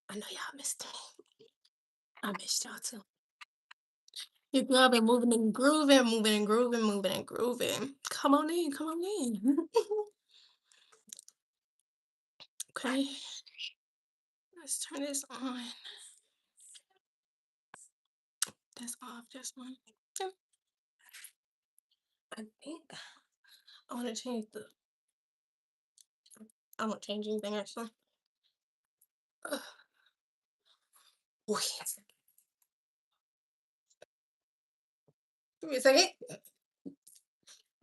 I know y'all missed me. I missed y'all too. Your girl been moving and grooving, moving and grooving, moving and grooving. Come on in, come on in. Okay, let's turn this on. That's off. That's one. Yeah, I think I want to change the. I won't change anything actually. Ugh. Wait, give me a second.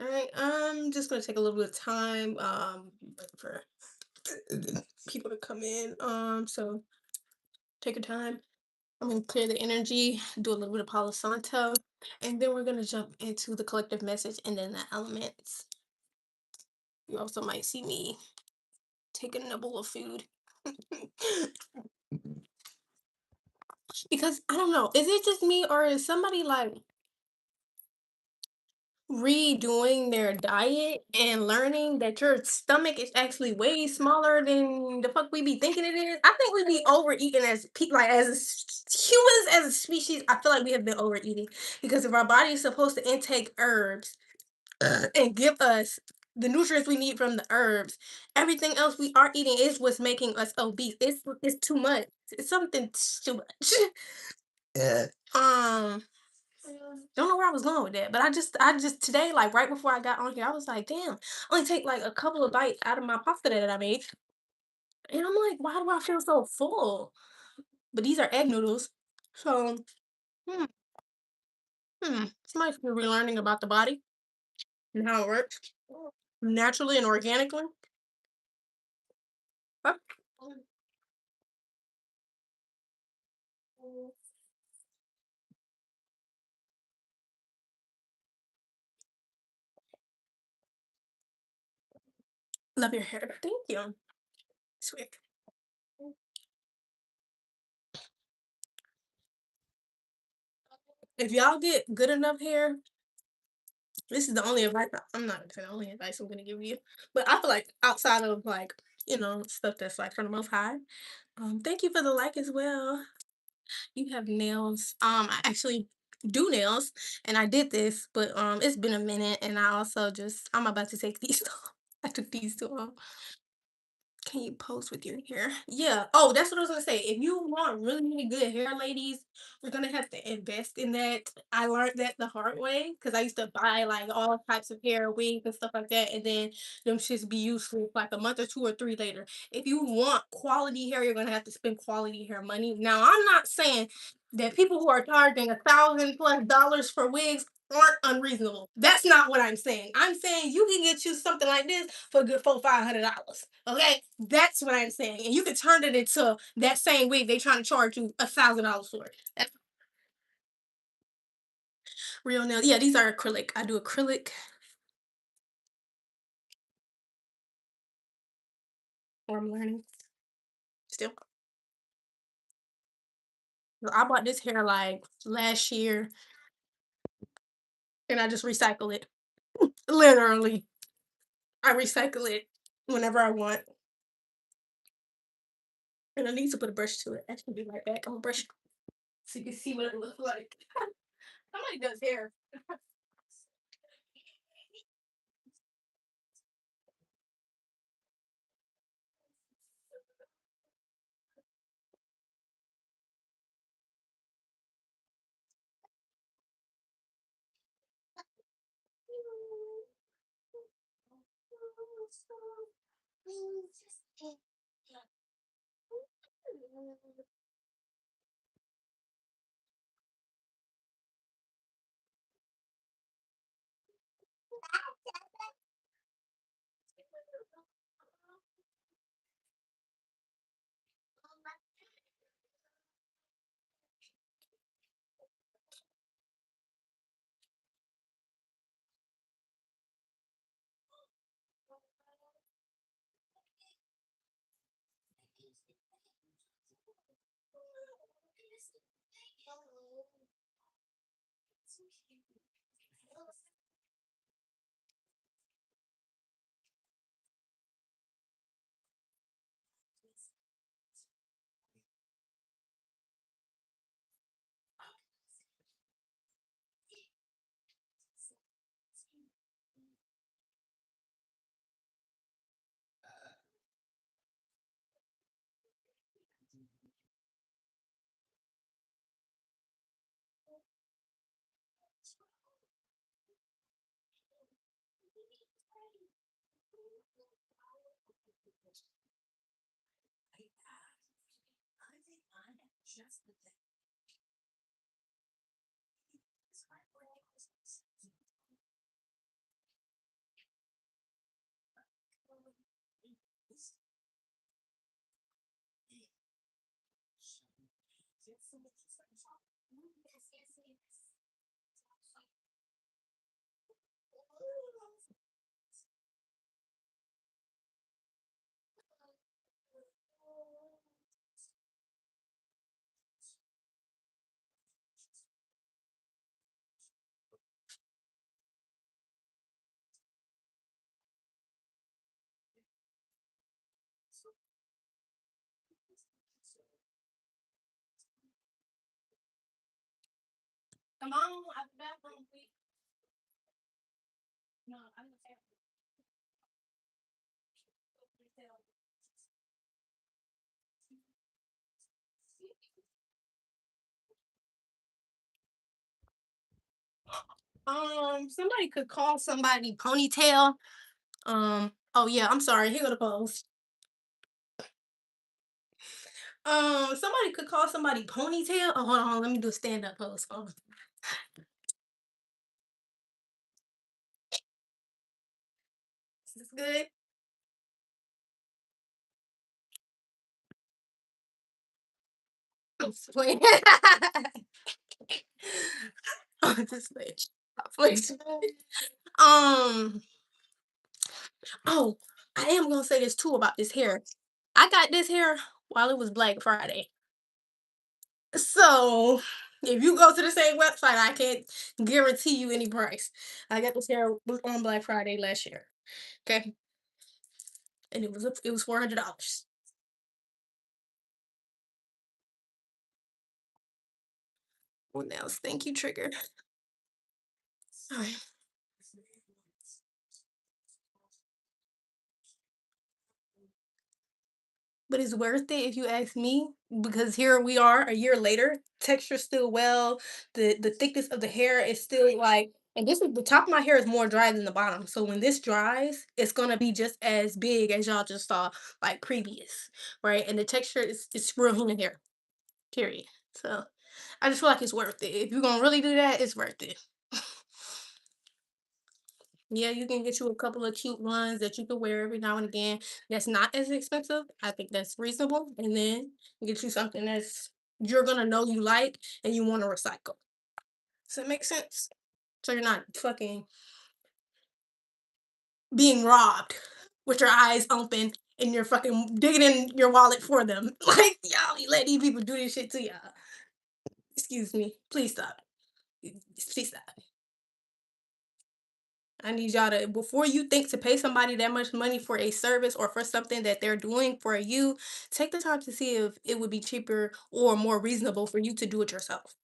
All right, I'm just gonna take a little bit of time for people to come in. So take your time. I'm gonna clear the energy, do a little bit of Palo Santo, and then we're gonna jump into the collective message and then the elements. You also might see me take a nibble of food. Because I don't know, is it just me or is somebody like redoing their diet and learning that your stomach is actually way smaller than the fuck we be thinking it is? I think we be overeating as people, like humans as a species. I feel like we have been overeating because if our body is supposed to intake herbs and give us the nutrients we need from the herbs, everything else we are eating is what's making us obese. It's too much. It's something too much. um don't know where I was going with that, but I just today, like right before I got on here, I was like, damn, only take like a couple of bites out of my pasta that I made. And I'm like, why do I feel so full? But these are egg noodles. So hmm, it's nice we're relearning about the body and how it works naturally and organically. Huh? Love your hair. Thank you. Sweet. If y'all get good enough hair, this is the only advice. I'm not gonna say the only advice I'm gonna give you, but I feel like outside of like stuff that's like from the most high. Thank you for the like as well. You have nails. I actually do nails, and I did this, but it's been a minute, and I also just I'm about to take these off. I took these two off. Can you pose with your hair? Yeah. Oh, that's what I was gonna say. If you want really, really good hair, ladies, you're gonna have to invest in that. I learned that the hard way because I used to buy like all types of hair wigs and stuff like that, and then them shits be useful like a month or two or three later. If you want quality hair, you're gonna have to spend quality hair money. Now, I'm not saying that people who are charging $1,000+ for wigs aren't unreasonable. That's not what I'm saying. I'm saying you can get you something like this for a good $400-500. Okay, that's what I'm saying, and you can turn it into that same wig they trying to charge you $1,000 for. That's real nails. Yeah, these are acrylic. I do acrylic, or I'm learning still. So I bought this hair like last year, and I just recycle it. Literally, I recycle it whenever I want, and I need to put a brush to it. I can be right back. I'm gonna brush it so you can see what it looks like. Somebody does hair. Come on, out the bathroom, please. No, I'm the somebody could call somebody ponytail. Oh yeah, I'm sorry. Here go the post. Somebody could call somebody ponytail. Oh, hold on, let me do a stand-up post. Oh, is this good? I'm just playing. I'm just playing. Please. Um. Oh, I am gonna say this too about this hair. I got this hair while it was Black Friday. So if you go to the same website, I can't guarantee you any price. I got this hair on Black Friday last year. Okay, and it was $400. Well, now it's thank you trigger. Alright. But it's worth it if you ask me, because here we are a year later, texture still well, the thickness of the hair is still like, and this is the top of my hair is more dry than the bottom. So when this dries, it's gonna be just as big as y'all just saw like previous, right? And the texture is it's real human hair, period. So I just feel like it's worth it. If you're gonna really do that, it's worth it. Yeah, you can get you a couple of cute ones that you can wear every now and again. That's not as expensive. I think that's reasonable. And then get you something that's you're gonna know you like and you want to recycle. Does that make sense? So you're not fucking being robbed with your eyes open and you're fucking digging in your wallet for them. Like, y'all, you let these people do this shit to y'all. Excuse me. Please stop. Please stop. I need y'all to, before you think to pay somebody that much money for a service or for something that they're doing for you, take the time to see if it would be cheaper or more reasonable for you to do it yourself.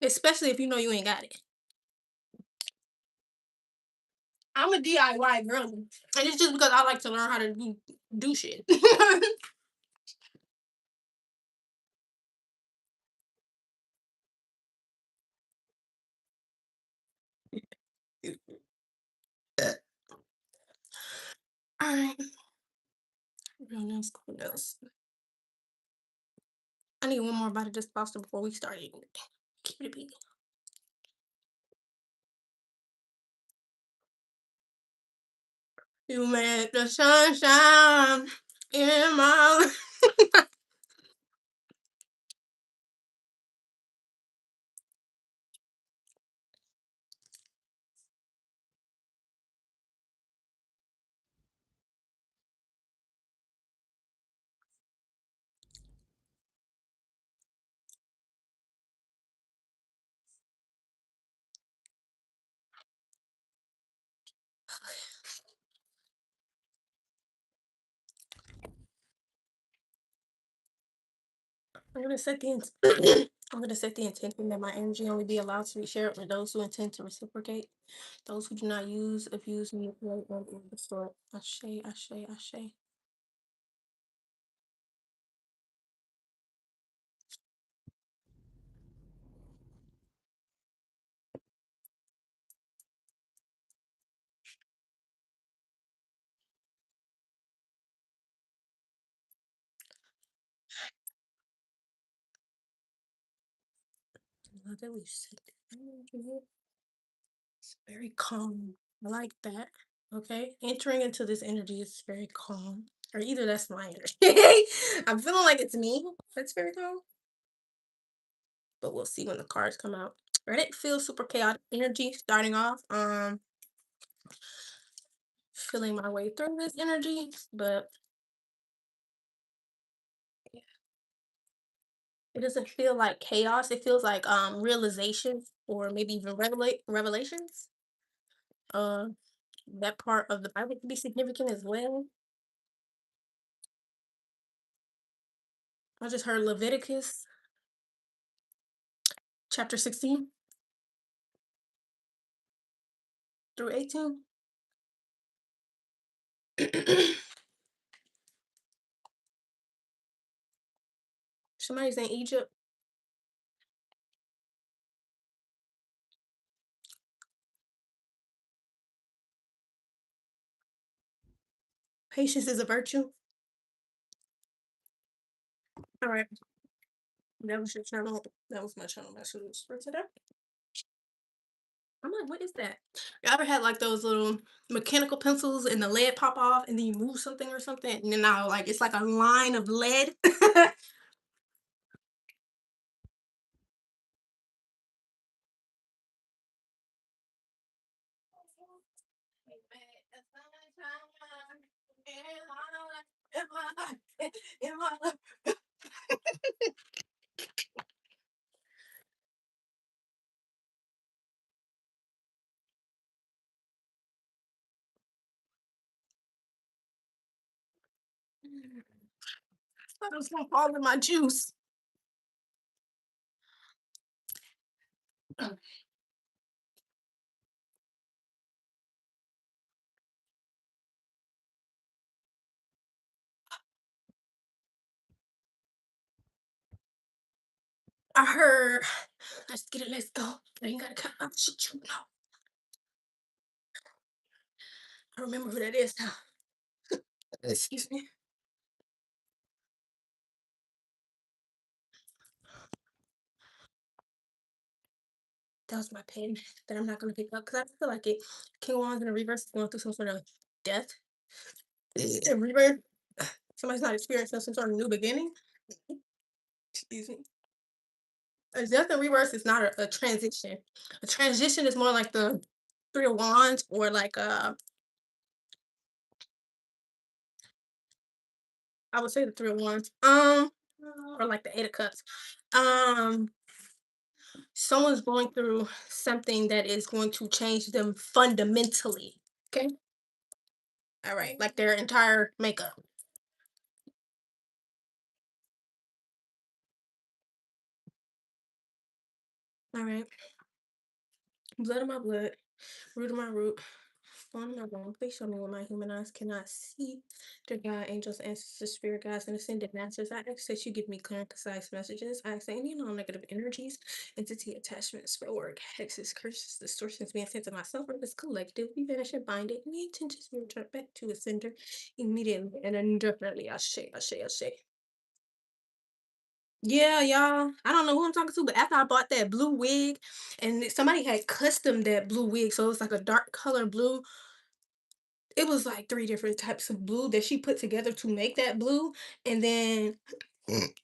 Especially if you know you ain't got it. I'm a DIY girl. And it's just because I like to learn how to do shit. Alright. Real nice, cool nails. I need one more bite of this pasta before we start eating it. Keep it big. You made the sunshine in my I'm gonna set the I'm gonna set the intention that my energy only be allowed to be shared with those who intend to reciprocate. Those who do not use, abuse, manipulate, or distort. Ashe, ashe, ashe. love that we said that. It's very calm. I like that. Okay. Entering into this energy is very calm. Or either that's my energy. I'm feeling like it's me that's very calm. But we'll see when the cards come out. Right? It feels super chaotic energy starting off. Feeling my way through this energy, but it doesn't feel like chaos. It feels like realizations or maybe even revelations. Uh that part of the Bible could be significant as well. I just heard Leviticus chapter 16 through 18. Somebody's in Egypt. Patience is a virtue. All right. That was your channel. That was my channel message for today. I'm like, what is that? You ever had like those little mechanical pencils and the lead pop off and then you move something or something and then now like it's like a line of lead? I was gonna fall in my juice. I heard, let's get it, let's go. I ain't gotta cut my shit, you know. I remember who that is now. Excuse me. That was my pen that I'm not gonna pick up because I feel like it. King of Wands in the reverse is going through some sort of death and rebirth. Somebody's not experiencing some sort of new beginning. Excuse me. A death and rebirth is not a transition. A transition is more like the Three of Wands or like I would say the Three of Wands. Or like the Eight of Cups. Um, someone's going through something that is going to change them fundamentally. Okay. All right. Like their entire makeup. All right. Blood of my blood, root of my root, bone of my bone. Please show me what my human eyes cannot see. Dear God, angels, ancestors, spirit guides, and ascended masters, I ask that you give me clear and concise messages. I ask that any non-negative energies, entity attachments, spell work, hexes, curses, distortions being sent to myself or this collective, be banished and bind it. Any intentions be returned back to its sender immediately and indefinitely. Ashe, ashe, ashe. Yeah, y'all. I don't know who I'm talking to, but after I bought that blue wig, and somebody had custom that blue wig, so it was like a dark color blue. It was like three different types of blue that she put together to make that blue. And then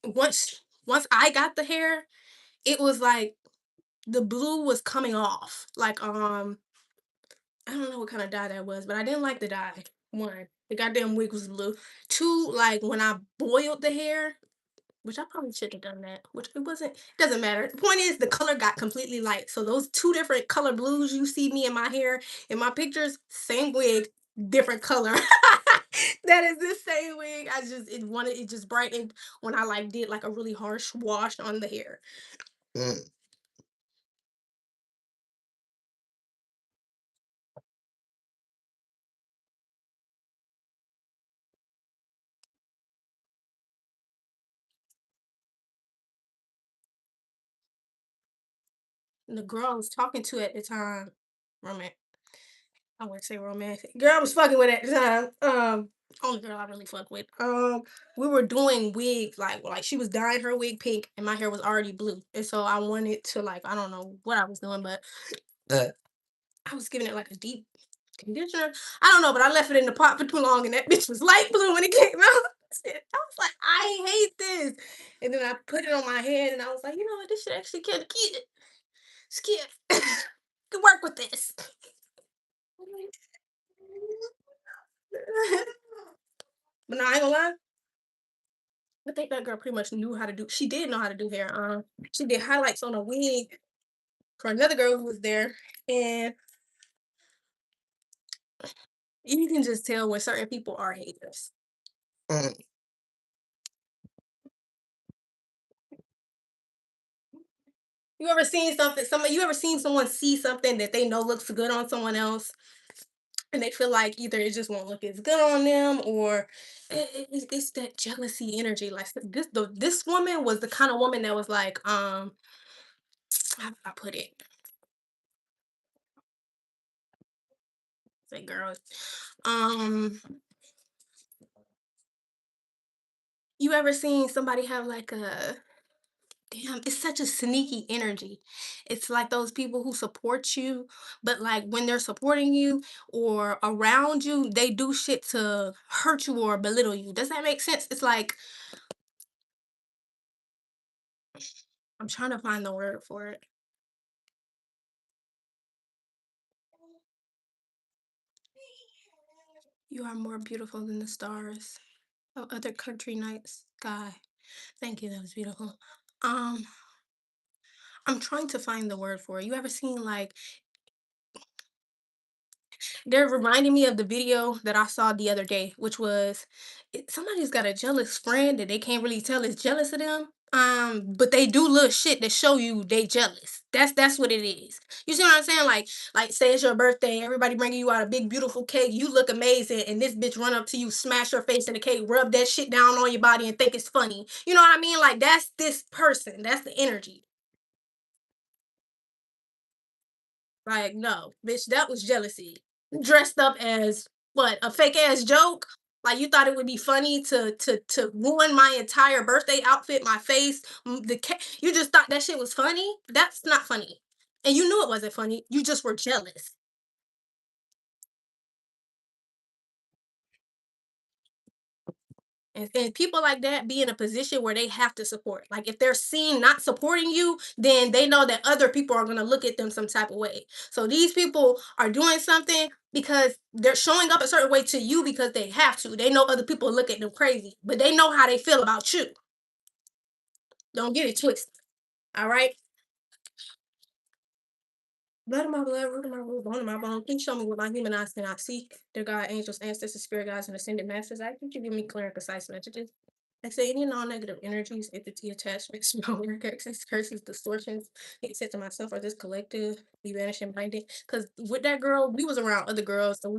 once I got the hair, it was like the blue was coming off. Like I don't know what kind of dye that was, but I didn't like the dye. One, the goddamn wig was blue. Two, like when I boiled the hair, which I probably should have done that, which it wasn't, doesn't matter. The point is the color got completely light. So those two different color blues you see me in my hair in my pictures, same wig, different color. That is the same wig. I just it just brightened when I like did like a really harsh wash on the hair. Mm. And the girl I was talking to at the time, roommate, I wouldn't say romantic. Girl I was fucking with at the time. Only girl I really fuck with. We were doing wigs, like she was dyeing her wig pink and my hair was already blue. And so I wanted to like I don't know what I was doing, but I was giving it like a deep conditioner. I don't know, but I left it in the pot for too long and that bitch was light blue when it came out. I was like, I hate this. And then I put it on my head and I was like, you know what, this shit actually kind of cute. It's cute. Can work with this. But no, I ain't gonna lie. I think that girl pretty much knew how to do. She did know how to do hair. She did highlights on a wig for another girl who was there, and you can just tell when certain people are haters. Mm. You ever seen something? You ever seen someone see something that they know looks good on someone else, and they feel like either it just won't look as good on them, or it's that jealousy energy. Like this woman was the kind of woman that was like, how do I put it? Say, girls, um, you ever seen somebody have like a damn, it's such a sneaky energy. It's like those people who support you, but like when they're supporting you or around you, they do shit to hurt you or belittle you. Does that make sense? It's like I'm trying to find the word for it. You are more beautiful than the stars of other country night sky. Thank you, that was beautiful. Um, I'm trying to find the word for it. You ever seen like they're reminding me of the video that I saw the other day, which was somebody's got a jealous friend that they can't really tell is jealous of them. But they do little shit that show you they jealous. That's what it is. You see what I'm saying? Like say it's your birthday, everybody bringing you out a big beautiful cake, you look amazing, and this bitch run up to you, smash her face in the cake, rub that shit down on your body, and think it's funny. You know what I mean? Like that's this person. That's the energy. Like, no, bitch, that was jealousy. Dressed up as what, a fake ass joke? Like you thought it would be funny to ruin my entire birthday outfit, my face, you just thought that shit was funny? That's not funny. And you knew it wasn't funny. You just were jealous. And people like that be in a position where they have to support. Like if they're seen not supporting you, then they know that other people are going to look at them some type of way. So these people are doing something because they're showing up a certain way to you because they have to. They know other people look at them crazy, but they know how they feel about you. Don't get it twisted. All right. Blood of my blood, root of my root, bone of my bone. Please show me what my human eyes cannot see. Dear God, angels, ancestors, spirit guides, and ascended masters, I think you give me clear and concise messages. I say any non-negative energies, entity attachments, malware, access, curses, distortions, get sent to myself or this collective, be vanished and blinded. Because with that girl, we was around other girls, so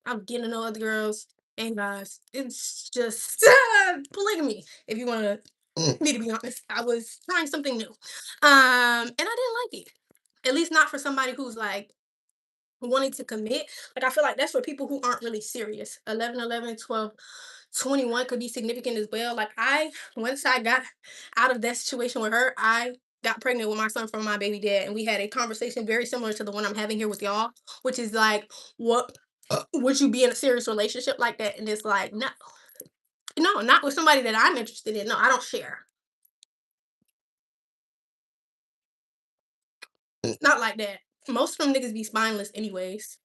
I'm getting to know other girls and guys. It's just polygamy, if you want me to be honest. I was trying something new, and I didn't like it. At least not for somebody who's like wanting to commit. Like I feel like that's for people who aren't really serious. 11, 11, 12, 21 could be significant as well. Like once I got out of that situation with her, I got pregnant with my son from my baby dad, and we had a conversation very similar to the one I'm having here with y'all, which is like, what would you be in a serious relationship like that? And it's like, no, no, not with somebody that I'm interested in. No, I don't share. Not like that. Most of them niggas be spineless anyways.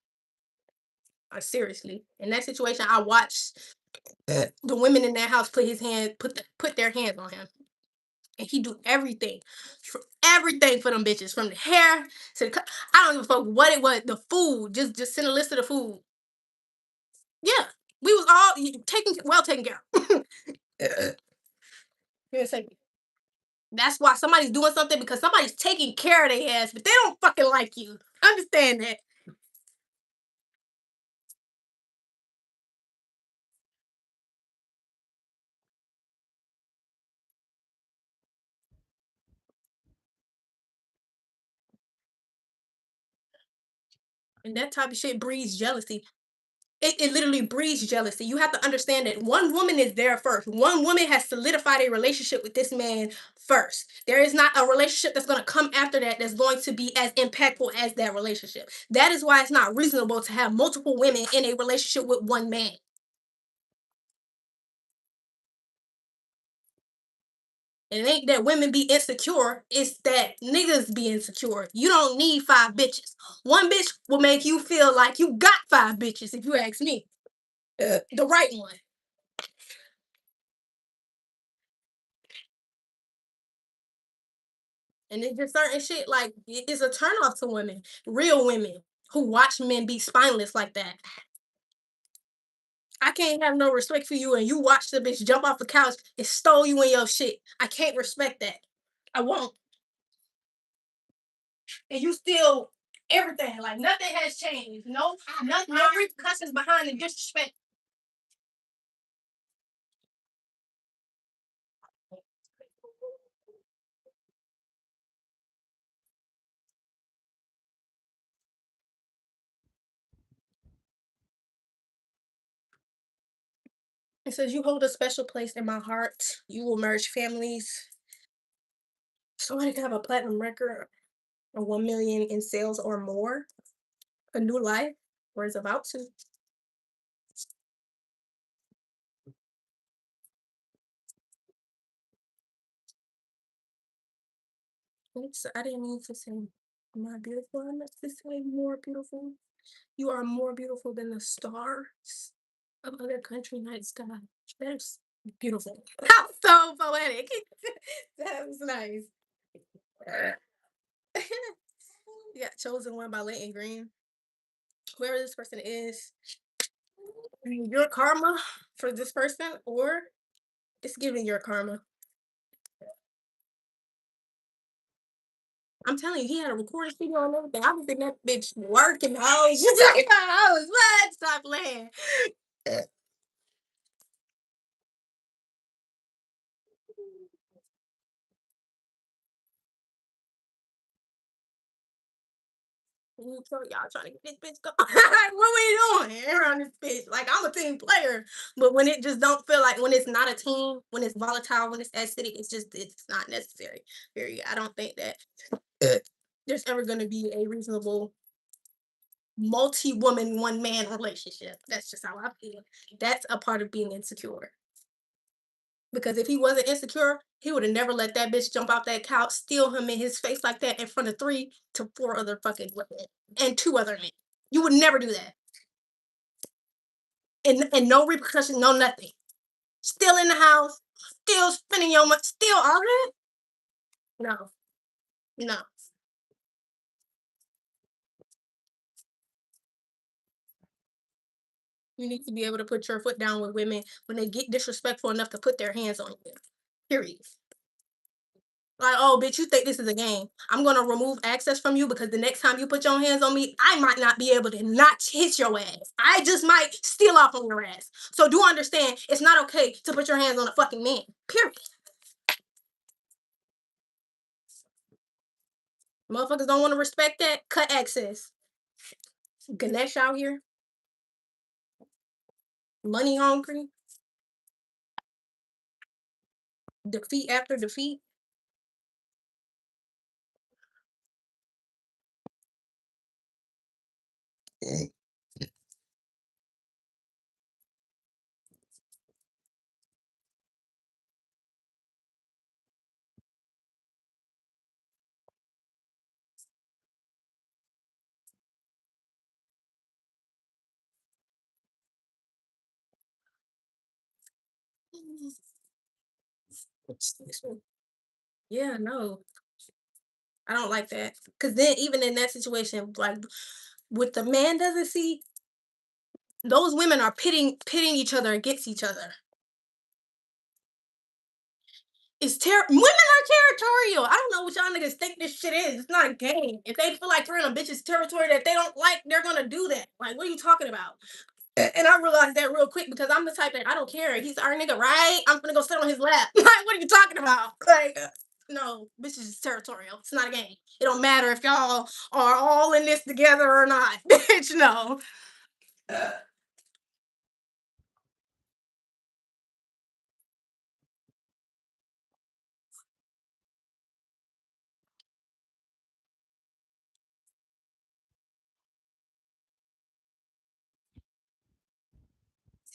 Seriously, in that situation, I watched the women in that house put their hands on him, and he do everything, everything for them bitches, from the hair to I don't give a fuck what it was. The food, just send a list of the food. Yeah, we was all taken care of. Give me a second. That's why somebody's doing something because somebody's taking care of their ass, but they don't fucking like you. Understand that? And that type of shit breeds jealousy. It literally breeds jealousy. You have to understand that one woman is there first. One woman has solidified a relationship with this man first. There is not a relationship that's going to come after that that's going to be as impactful as that relationship. That is why it's not reasonable to have multiple women in a relationship with one man. And it ain't that women be insecure, it's that niggas be insecure. You don't need 5 bitches. One bitch will make you feel like you got 5 bitches, if you ask me. The right one. And it's just certain shit like it's a turn off to women, real women who watch men be spineless like that. I can't have no respect for you and you watch the bitch jump off the couch and stole you in your shit. I can't respect that. I won't. And you still everything. Like nothing has changed. No repercussions behind the disrespect. It says you hold a special place in my heart. You will merge families. Somebody can have a platinum record or 1 million in sales or more. A new life, or is about to. Oops, I didn't mean to say my beautiful. I meant to say more beautiful. You are more beautiful than the stars of other country night sky. That's beautiful. That's so poetic. That was nice. You got chosen one by Leighton Green. Whoever this person is, your karma for this person, or it's giving your karma. I'm telling you, he had a recording studio and everything. I was in that bitch working hoes. I was what? Stop playing. So y'all trying to get this bitch going. Like, what we doing around this bitch? Like, I'm a team player, but when it just don't feel like when it's not a team, when it's volatile, when it's acidic, it's not necessary. Period. I don't think that there's ever going to be a reasonable multi-woman, one-man relationship. That's just how I feel. That's a part of being insecure. Because if he wasn't insecure, he would have never let that bitch jump off that couch, steal him in his face like that in front of 3 to 4 other fucking women and 2 other men. You would never do that. And no repercussions, no nothing. Still in the house, still spending your money, still all that? No, no. You need to be able to put your foot down with women when they get disrespectful enough to put their hands on you. Period. Like, oh, bitch, you think this is a game? I'm gonna remove access from you because the next time you put your hands on me, I might not be able to not hit your ass. I just might steal off on your ass. So do understand, it's not okay to put your hands on a fucking man. Period. Motherfuckers don't want to respect that. Cut access. Ganesh out here, money hungry, defeat after defeat. Yeah, no, I don't like that. Cause then even in that situation, like what the man doesn't see, those women are pitting each other against each other. Women are territorial. I don't know what y'all niggas think this shit is. It's not a game. If they feel like we're in a bitch's territory that they don't like, they're gonna do that. Like, what are you talking about? And I realized that real quick because I'm the type that I don't care. He's our nigga, right? I'm gonna go sit on his lap. Like, what are you talking about? Like, No, bitches is territorial. It's not a game. It don't matter if y'all are all in this together or not. Bitch, no.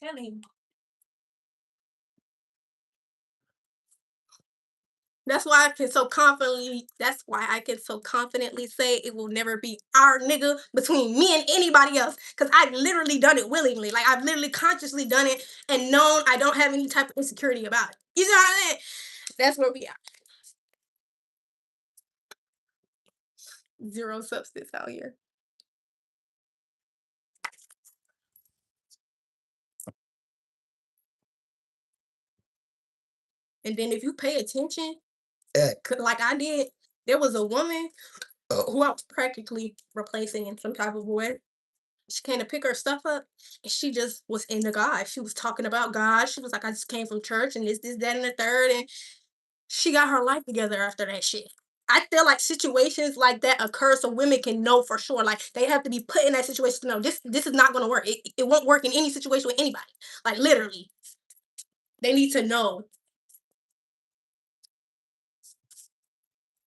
Telling you. That's why I can so confidently say it will never be our nigga between me and anybody else. Cause I've literally done it willingly. Like I've literally consciously done it and known I don't have any type of insecurity about it. You know what I mean? That's where we are. Zero substance out here. And then if you pay attention, like I did, there was a woman who I was practically replacing in some type of way. She came to pick her stuff up and she just was into God. She was talking about God. She was like, I just came from church and this, that, and the third. And she got her life together after that shit. I feel like situations like that occur so women can know for sure. Like they have to be put in that situation to know this is not gonna work. It won't work in any situation with anybody. Like literally. They need to know.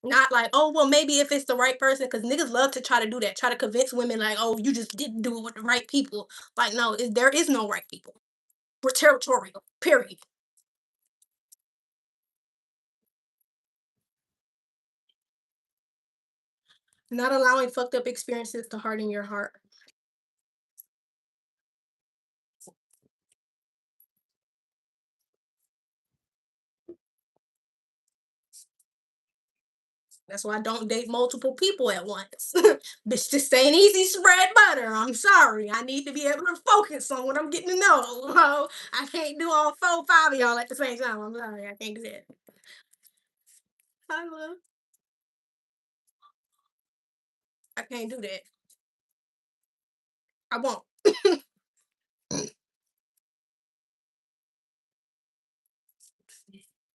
Not like, oh well, maybe if it's the right person, because niggas love to try to do that, try to convince women like, oh, you just didn't do it with the right people. Like, no, there is no right people. We're territorial. Period. Not allowing fucked up experiences to harden your heart. That's why I don't date multiple people at once. Bitch, this ain't easy spread butter. I'm sorry. I need to be able to focus on what I'm getting to know. I can't do all four, five of y'all at the same time. I'm sorry. I can't do that. I love. I can't do that. I won't.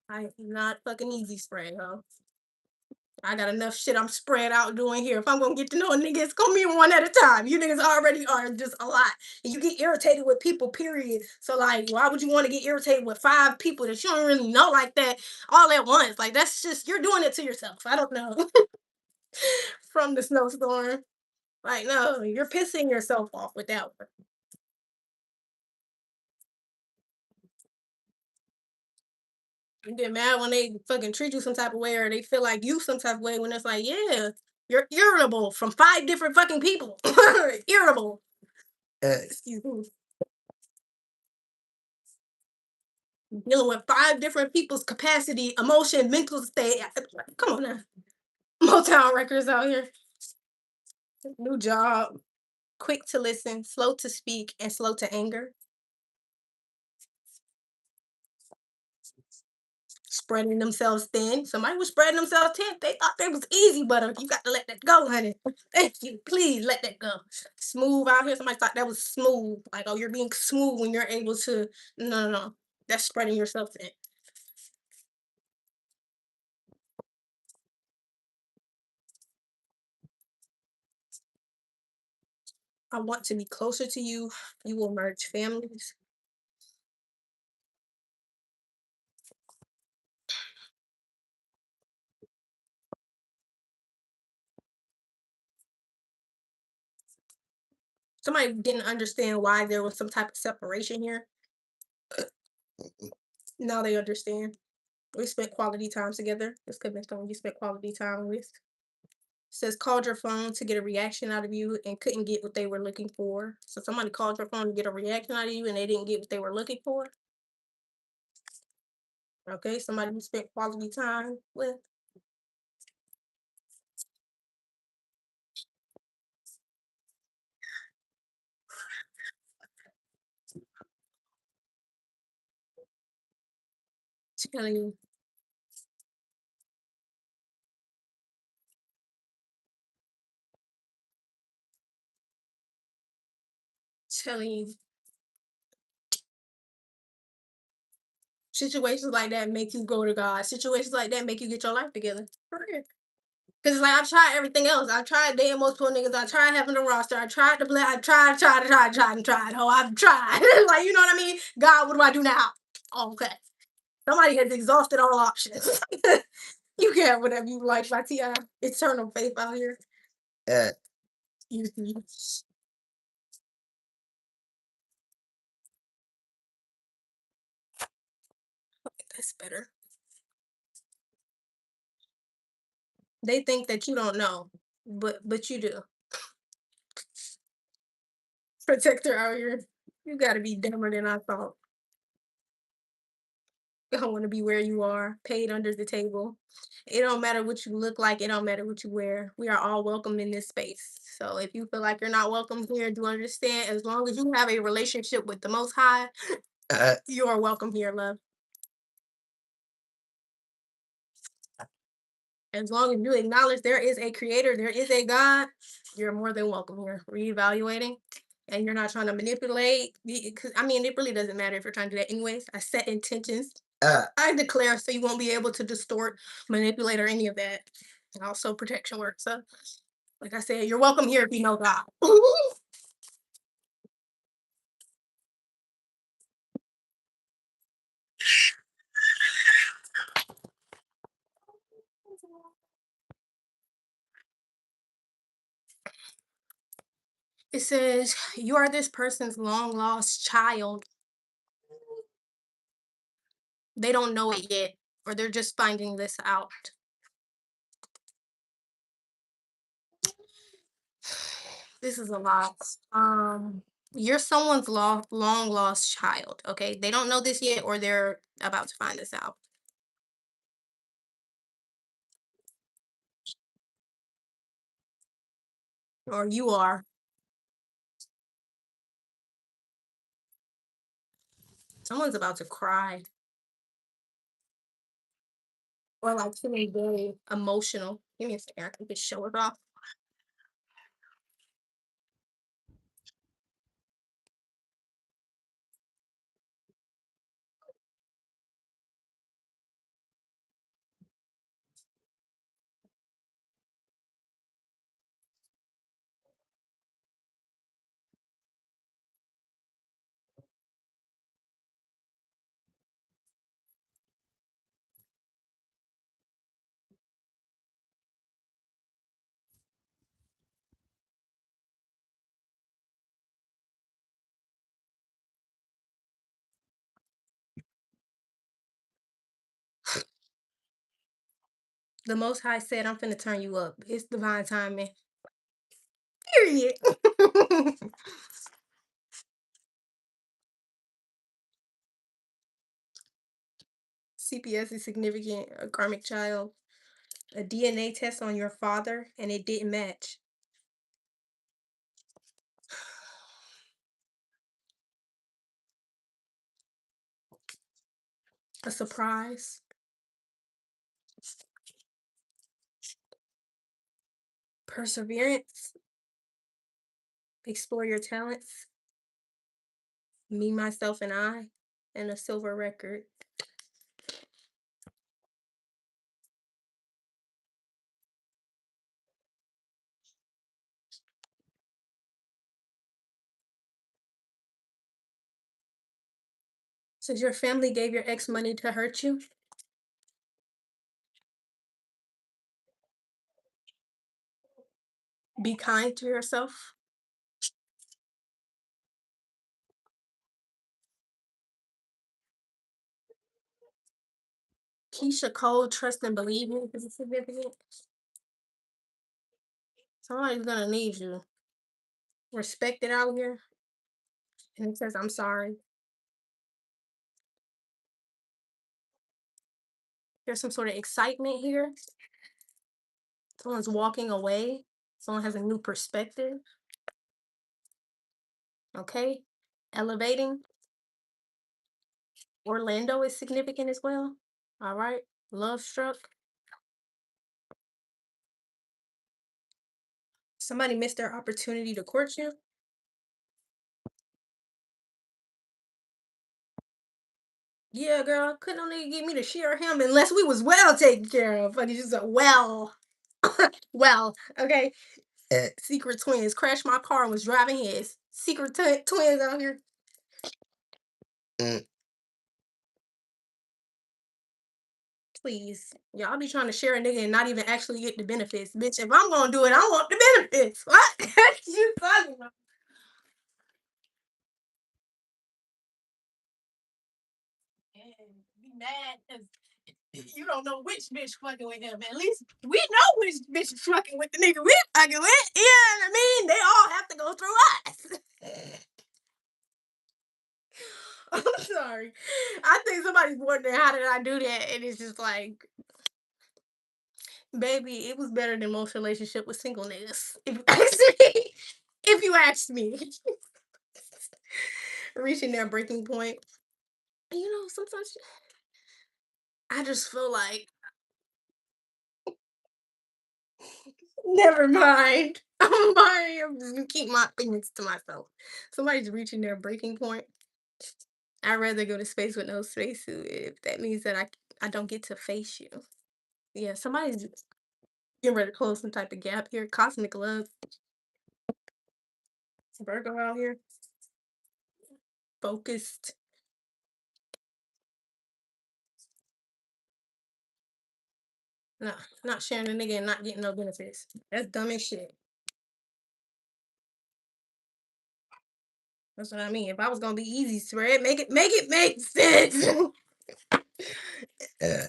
I am not fucking easy spread, huh? I got enough shit I'm spread out doing here. If I'm gonna get to know a nigga, it's gonna be one at a time. You niggas already are just a lot. And you get irritated with people, period. So like, why would you want to get irritated with five people that you don't really know like that all at once? Like that's just you're doing it to yourself. I don't know. From the snowstorm. Like, no, you're pissing yourself off with that one. You get mad when they fucking treat you some type of way or they feel like you some type of way when it's like, yeah, you're irritable from five different fucking people. Irritable. Excuse me. Dealing with five different people's capacity, emotion, mental state. Come on now. Motown records out here. New job. Quick to listen, slow to speak, and slow to anger. Spreading themselves thin. Somebody was spreading themselves thin. They thought they was easy butter. You got to let that go, honey. Thank you. Please let that go. Smooth out here. Somebody thought that was smooth. Like, oh, you're being smooth when you're able to. No, no, no. That's spreading yourself thin. I want to be closer to you. You will merge families. Somebody didn't understand why there was some type of separation here. Now they understand. We spent quality time together. This could have been someone you spent quality time with. Says called your phone to get a reaction out of you and couldn't get what they were looking for. So somebody called your phone to get a reaction out of you and they didn't get what they were looking for. Okay, somebody you spent quality time with. Telling you, telling you, Situations like that make you go to God. Situations like that make you get your life together. For real. Cause it's like I've tried everything else. I've tried dating multiple niggas. I tried having a roster. I tried to play. I tried. Oh, I've tried. Like, you know what I mean? God, what do I do now? Okay. Somebody has exhausted all options. You can have whatever you like. By Ti, eternal faith out here. Uh, you see, that's better. They think that you don't know, but you do. Protector out here. You got to be dumber than I thought. I want to be where you are, paid under the table. It don't matter what you look like. It don't matter what you wear. We are all welcome in this space. So if you feel like you're not welcome here, do understand. As long as you have a relationship with the Most High, you are welcome here, love. As long as you acknowledge there is a creator, there is a God, you're more than welcome here. Reevaluating. And you're not trying to manipulate. Because I mean, it really doesn't matter if you're trying to do that anyways. I set intentions. I declare so you won't be able to distort, manipulate, or any of that. And also protection work. So, like I said, you're welcome here if you know God. It says, you are this person's long lost child. They don't know it yet, or they're just finding this out. This is a lot. You're someone's long lost child. Okay, they don't know this yet, or they're about to find this out. Or you are. Someone's about to cry, or like feeling very emotional. Give me a second. I can just show it off. The Most High said, "I'm finna turn you up." It's divine timing. Period. CPS is significant. A karmic child. A DNA test on your father, and it didn't match. A surprise. Perseverance. Explore your talents. Me, myself, and I. And a silver record. Since your family gave your ex money to hurt you, be kind to yourself. Keisha Cole, trust and believe me. Is it significant? Somebody's gonna need you. Respect it out here. And it says, I'm sorry. There's some sort of excitement here. Someone's walking away. Someone has a new perspective. Okay. Elevating. Orlando is significant as well. All right. Love struck. Somebody missed their opportunity to court you. Yeah, girl, couldn't no nigga get me to share him unless we was well taken care of. Fucking just a well. Well, okay. Secret twins crashed my car and was driving his. Secret twins out here. Mm. Please. Y'all be trying to share a nigga and not even actually get the benefits. Bitch, if I'm gonna do it, I want the benefits. What? You talking about? And be mad because you don't know which bitch fucking with him. At least we know which bitch is fucking with the nigga we fucking with. You know what I mean? They all have to go through us. I'm sorry. I think somebody's wondering how did I do that, and it's just like, baby, it was better than most relationship with single niggas. If you ask me, if you ask me, reaching their breaking point. You know, sometimes I just feel like, never mind. I'm sorry. I'm just gonna keep my opinions to myself. Somebody's reaching their breaking point. I'd rather go to space with no spacesuit if that means that I don't get to face you. Yeah, somebody's getting ready to close some type of gap here. Cosmic love. Virgo out here. Focused. Nah, not sharing a nigga and not getting no benefits. That's dumb as shit. That's what I mean. If I was gonna be easy spread, make it make sense. Yeah.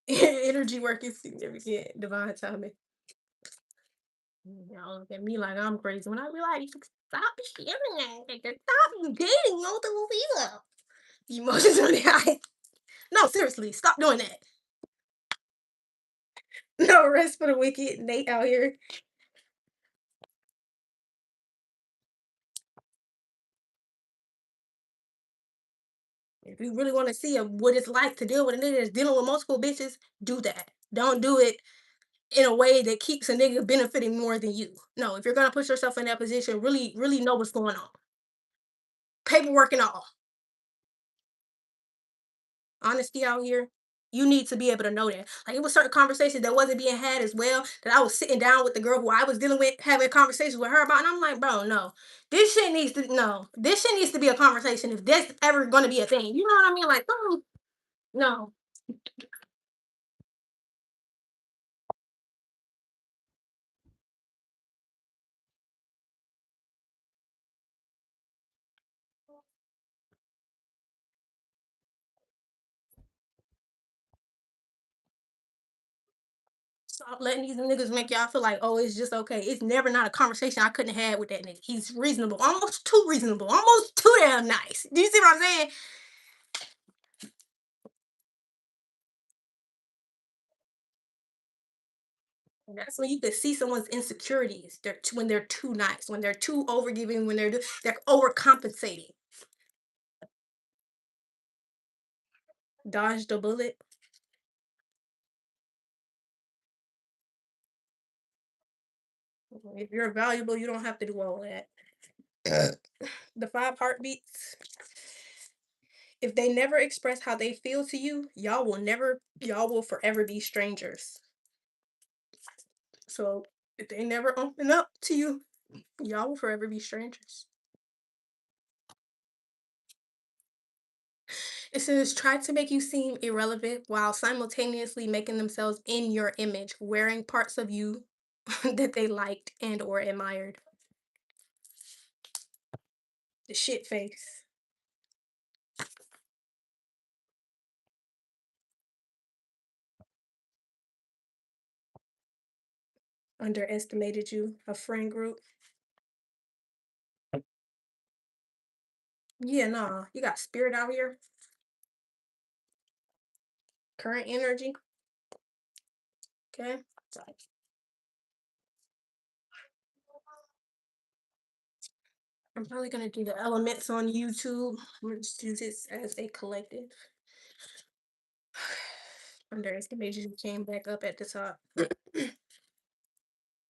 Energy work is significant. Divine timing. Y'all look at me like I'm crazy. When I be like, stop sharing that. Nigga. Stop dating multiple people. Emotionally high. No, seriously, stop doing that. No rest for the wicked. Nate out here. If you really want to see what it's like to deal with a nigga that's dealing with multiple bitches, do that. Don't do it in a way that keeps a nigga benefiting more than you. No, if you're gonna put yourself in that position, really, really know what's going on. Paperwork and all. Honesty out here. You need to be able to know that. Like it was certain conversations that wasn't being had as well that I was sitting down with the girl who I was dealing with, having conversations with her about, and I'm like, bro, no, this shit needs to no, this shit needs to be a conversation if that's ever going to be a thing. You know what I mean? Like, no, stop letting these niggas make y'all feel like, oh, it's just okay. It's never not a conversation I couldn't have with that nigga. He's reasonable, almost too damn nice. Do you see what I'm saying? And that's when you can see someone's insecurities. When they're too nice, when they're too overgiving, when they're overcompensating. Dodge the bullet. If you're valuable, you don't have to do all that. The five heartbeats. If they never express how they feel to you, y'all will forever be strangers. So if they never open up to you, y'all will forever be strangers. It says try to make you seem irrelevant while simultaneously making themselves in your image, wearing parts of you that they liked and or admired. The shit face. Underestimated you, a friend group. Yeah, nah. You got spirit out here. Current energy. Okay. I'm probably gonna do the elements on YouTube. Let's do this as a collective. Underestimated you came back up at the top.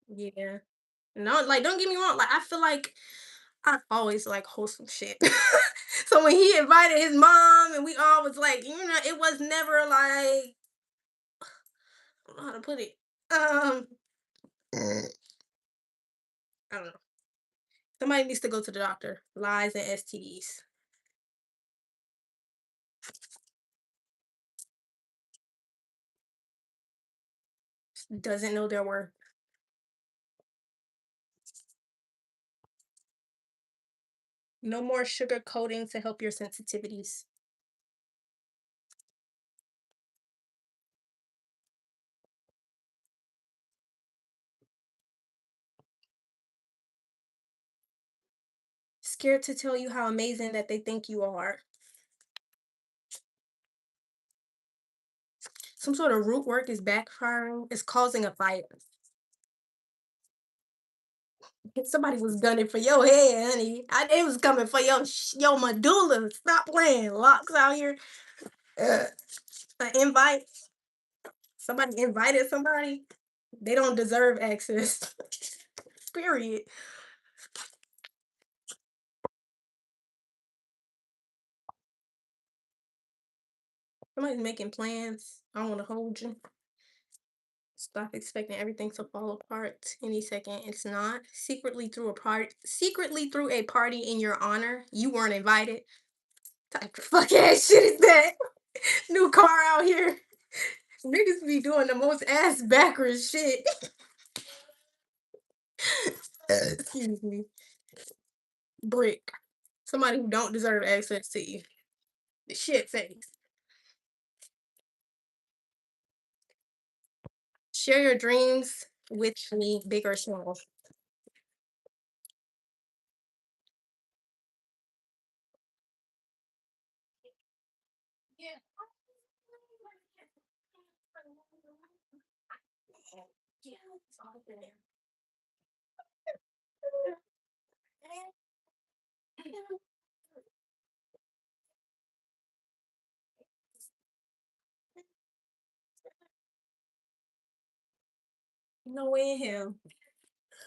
Yeah. No, like don't get me wrong. Like I feel like I always like wholesome shit. So when he invited his mom and we all was like, it was never like, I don't know how to put it. Um, I don't know. Somebody needs to go to the doctor. Lies and STDs. Doesn't know their worth. No more sugar coating to help your sensitivities. Scared to tell you how amazing that they think you are. Some sort of root work is backfiring. It's causing a fight. Somebody was gunning for your head, honey. It was coming for your medulla. Stop playing. Locks out here. Ugh. An invite. Somebody invited somebody. They don't deserve access. Period. Somebody's making plans. I want to hold you. Stop expecting everything to fall apart any second. It's not. Secretly through a party in your honor. You weren't invited. Type of fuck ass shit is that? New car out here. Niggas be doing the most ass backwards shit. Excuse me. Brick. Somebody who don't deserve access to you. The shit face. Share your dreams with me, big or small. Yeah. No way in hell.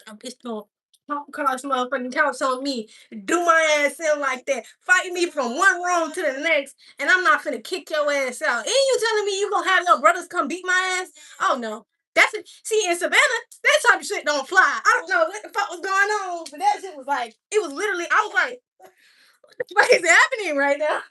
A pistol across motherfucking couch on me. Do my ass in like that. Fight me from one room to the next, and I'm not finna kick your ass out. Ain't you telling me you gonna have your brothers come beat my ass? Oh no. That's it. See, in Savannah, that type of shit don't fly. I don't know what the fuck was going on, but that shit was like, it was literally, I was like, what is happening right now?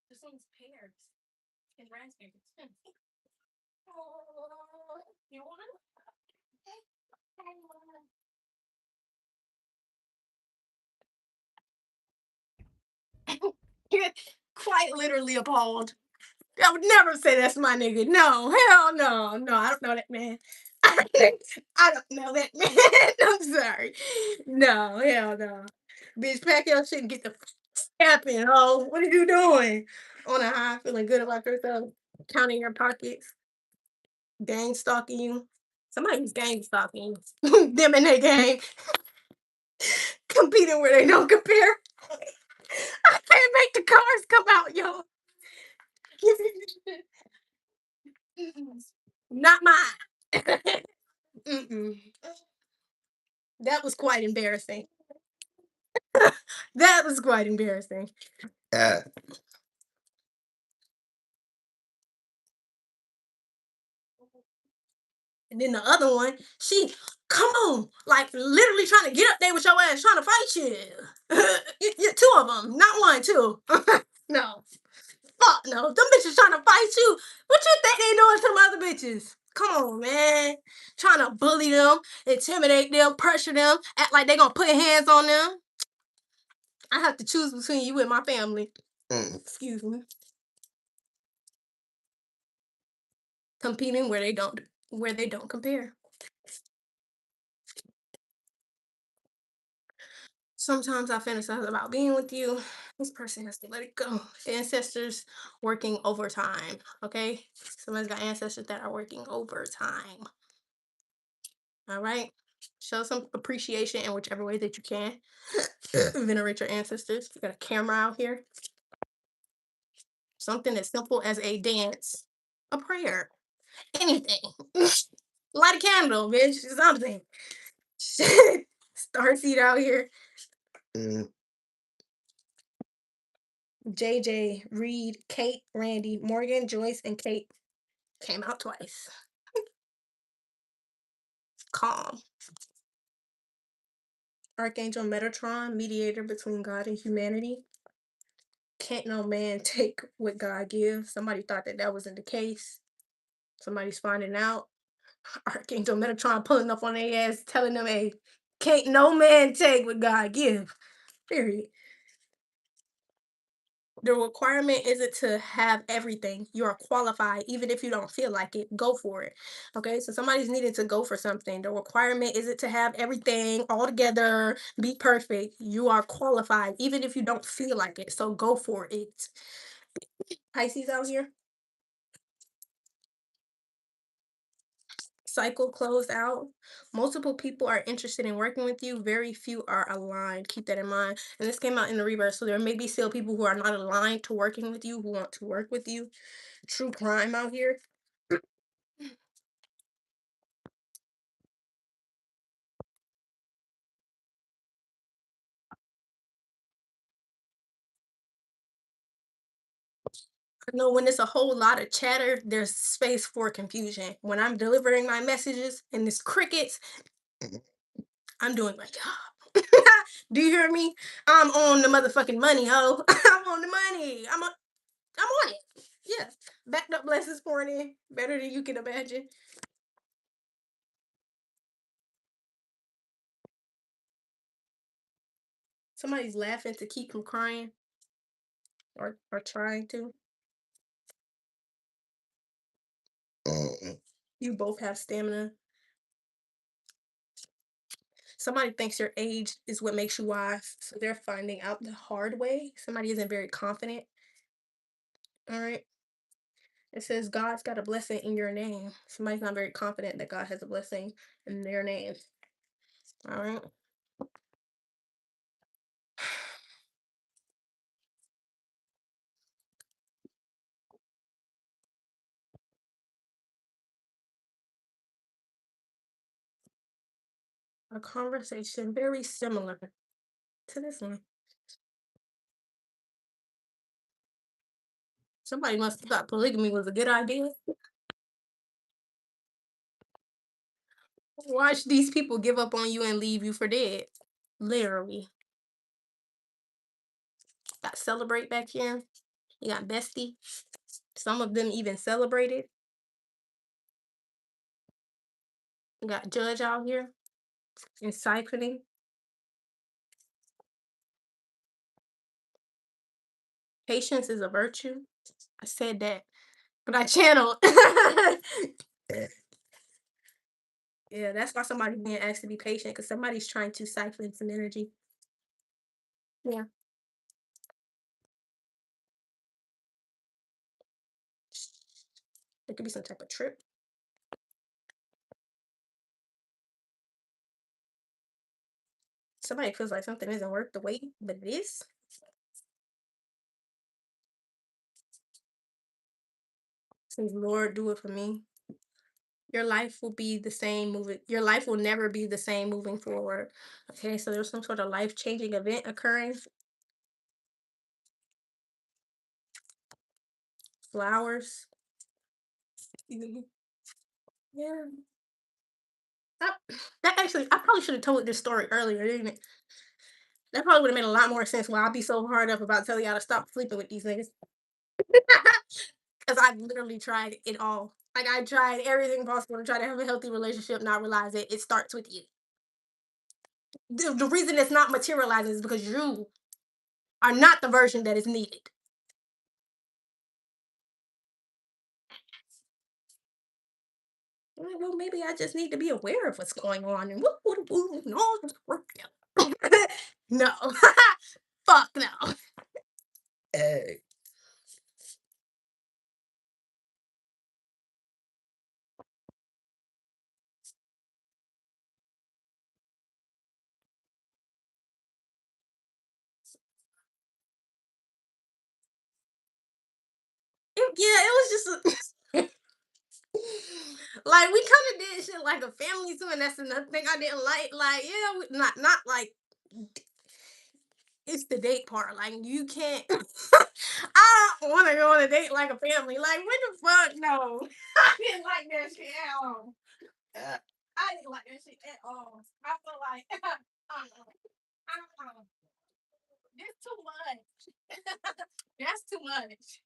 This one's pears and raspberries. You want it? Get quite literally appalled. I would never say that's my nigga. No, hell no, no. I don't know that man. I don't know that man. I'm sorry. No, hell no. Bitch, pack your shit and get the tapping. Oh, what are you doing? On a high, feeling good about yourself, counting your pockets, gang stalking you. Somebody who's gang stalking you. Them and their gang competing where they don't compare. I can't make the cars come out, yo. Not mine. Mm-mm. That was quite embarrassing. That was quite embarrassing. Uh, And then the other one, she, come on, like literally trying to get up there with your ass, trying to fight you. Two of them, not one, two. No, fuck no. Them bitches trying to fight you. What you think they doing to them other bitches? Come on, man. Trying to bully them, intimidate them, pressure them, act like they gonna put hands on them. I have to choose between you and my family. Excuse me. Competing where they don't compare. Sometimes I fantasize about being with you. This person has to let it go. Ancestors working overtime. Okay. Somebody's got ancestors that are working overtime. All right. Show some appreciation in whichever way that you can. Venerate your ancestors. We got a camera out here. Something as simple as a dance, a prayer, anything. Light a candle, bitch. Something. Starseed out here. JJ, Reed, Kate, Randy, Morgan, Joyce, and Kate came out twice. Calm. Archangel Metatron, mediator between God and humanity. Can't no man take what God gives. Somebody thought that that wasn't the case. Somebody's finding out. Archangel Metatron pulling up on their ass, telling them, hey, can't no man take what God give. Period. The requirement isn't to have everything. You are qualified, even if you don't feel like it. Go for it. Okay, so somebody's needing to go for something. The requirement isn't to have everything all together, be perfect. You are qualified, even if you don't feel like it. So go for it. Pisces out here. Cycle closed out. Multiple people are interested in working with you. Very few are aligned. Keep that in mind. And this came out in the reverse. So there may be still people who are not aligned to working with you, who want to work with you. True crime out here. No, when it's a whole lot of chatter, there's space for confusion. When I'm delivering my messages and it's crickets, I'm doing my job. Do you hear me? I'm on the motherfucking money, ho. I'm on the money. I'm on it. Yeah. Backed up blessings pouring in. Better than you can imagine. Somebody's laughing to keep from crying or trying to. You both have stamina. Somebody thinks your age is what makes you wise. So they're finding out the hard way. Somebody isn't very confident. All right. It says God's got a blessing in your name. Somebody's not very confident that God has a blessing in their name. All right. A conversation very similar to this one. Somebody must have thought polygamy was a good idea. Watch these people give up on you and leave you for dead. Literally. Got celebrate back here. You got bestie. Some of them even celebrated. You got judge out here. And siphoning. Patience is a virtue. I said that, but I channeled. Yeah, that's why somebody's being asked to be patient because somebody's trying to siphon some energy. Yeah. There could be some type of trip. Somebody feels like something isn't worth the wait, but it is. Since Lord, do it for me. Your life will be the same moving. Your life will never be the same moving forward. Okay, so there's some sort of life changing event occurring. Flowers. Mhm. Yeah. That, that actually, I probably should have told this story earlier, didn't it? That probably would have made a lot more sense why I'd be so hard up about telling y'all to stop sleeping with these niggas. Because I've literally tried it all. Like I tried everything possible to try to have a healthy relationship, not realize it. It starts with you. The reason it's not materializing is because you are not the version that is needed. Well, maybe I just need to be aware of what's going on and and all this work. No. Fuck no. Uh, yeah, it was just like we kind of did shit like a family too, and that's another thing I didn't like. Like, yeah, not like it's the date part. Like, you can't. I don't want to go on a date like a family. Like, what the fuck? No, I didn't like that shit at all. Uh, I didn't like that shit at all. I feel like I don't know. I don't know. That's too much. That's too much.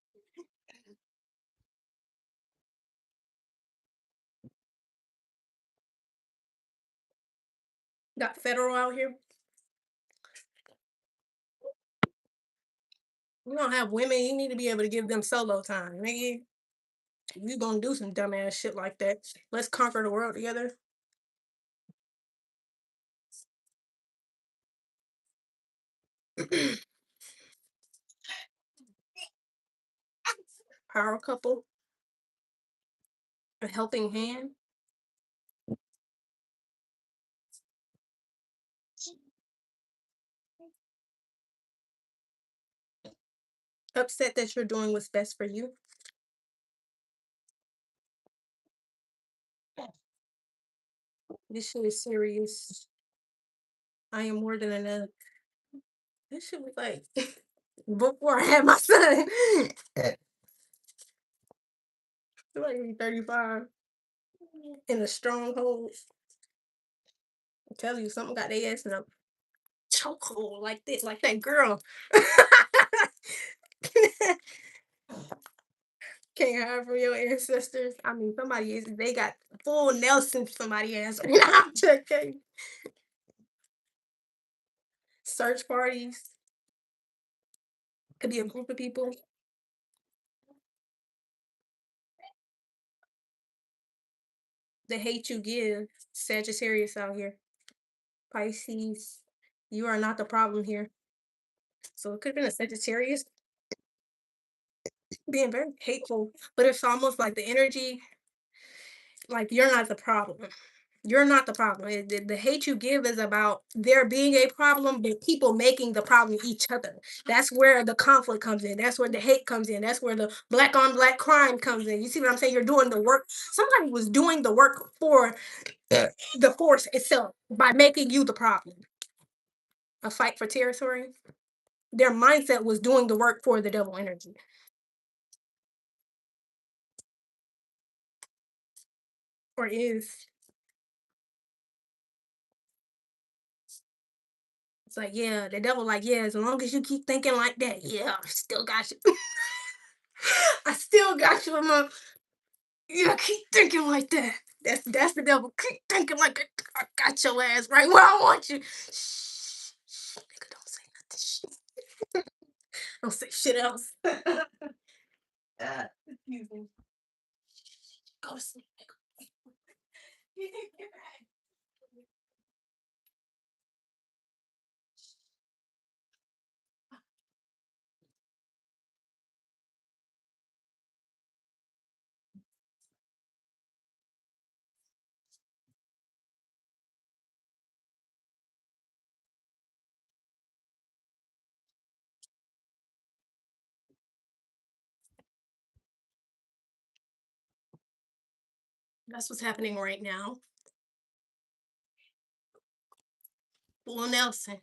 Got federal out here. We don't have women. You need to be able to give them solo time, nigga. You gonna do some dumbass shit like that? Let's conquer the world together. Power couple, a helping hand. Upset that you're doing what's best for you. This shit is serious. I am more than enough. This shit was like before I had my son. Like 35 in a stronghold. I tell you, something got their ass in a chokehold like this, like that girl. Can't hide from your ancestors. I mean, somebody is. They got full Nelson. Somebody ass. I'm joking. Search parties. Could be a group of people. The hate you give. Sagittarius out here. Pisces. You are not the problem here. So it could have been a Sagittarius being very hateful, but it's almost like the energy, like you're not the problem. You're not the problem. The hate you give is about there being a problem, but people making the problem each other. That's where the conflict comes in. That's where the hate comes in. That's where the black on black crime comes in. You see what I'm saying? You're doing the work. Somebody was doing the work for the force itself by making you the problem. A fight for territory. Their mindset was doing the work for the devil energy. Or is. It's like, yeah, the devil, like, yeah, as long as you keep thinking like that, yeah, I still got you. I still got you, mom. Yeah, keep thinking like that. That's the devil. Keep thinking like that. I got your ass right where I want you. Shh, shh, nigga, don't say nothing. Shh. Don't say shit else. Excuse me. Go to sleep, nigga. That's what's happening right now. Well, Nelson.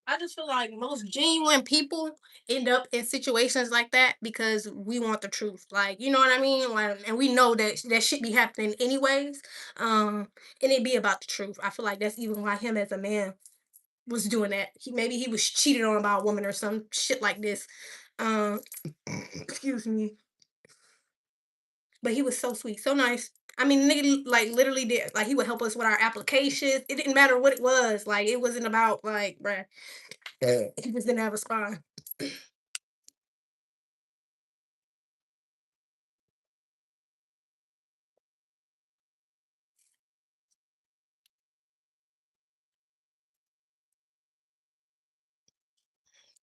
I just feel like most genuine people end up in situations like that because we want the truth. Like, you know what I mean? Like, and we know that that shit be happening anyways. And it be about the truth. I feel like that's even why him as a man was doing that. Maybe he was cheated on by a woman or some shit like this. Um, excuse me. But he was so sweet, so nice. I mean, nigga, like literally did like he would help us with our applications. It didn't matter what it was. Like it wasn't about like, bruh. He just didn't have a spine.